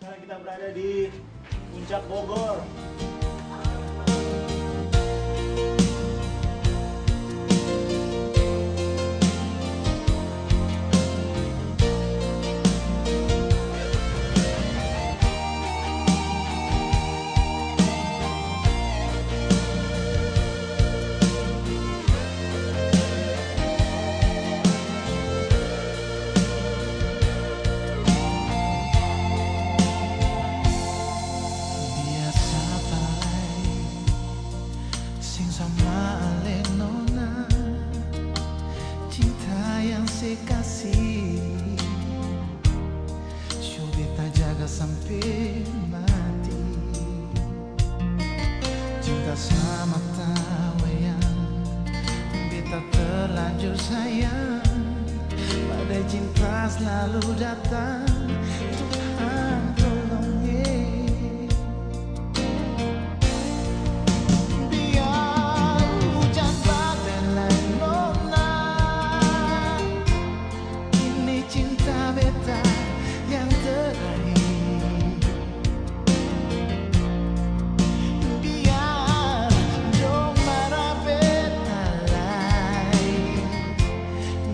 Sekarang kita berada di Puncak Bogor. Kasih, coba tak jaga sampai mati. Cinta sama tawayang, beta terlanjur sayang. Pada cinta selalu datang, Tuhan tolong ye. Biar hujan badai lain nona, ini cinta beta yang terakhir. Biar dong marah beta lain,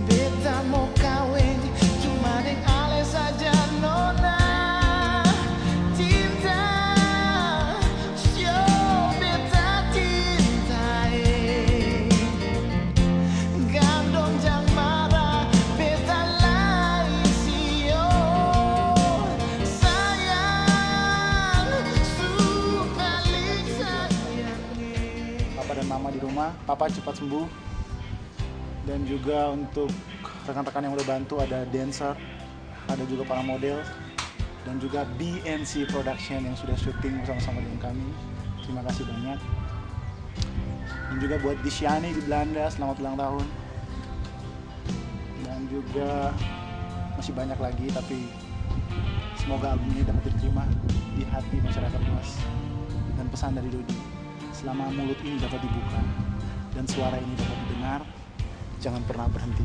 beta mau kawin cuma deng ale saja nona. Cinta, show beta cintai, gandong jang marah beta lain sio. Sayang, sukaling sayangi. Papa dan mama di rumah, papa cepat sembuh. Dan juga untuk rekan-rekan yang udah bantu, ada dancer, ada juga para model, dan juga BNC Production yang sudah syuting bersama-sama dengan kami. Terima kasih banyak. Dan juga buat Disyani di Belanda, selamat ulang tahun. Dan juga masih banyak lagi, tapi semoga album ini dapat diterima di hati masyarakat luas. Dan pesan dari Dodi, selama mulut ini dapat dibuka dan suara ini dapat didengar, jangan pernah berhenti.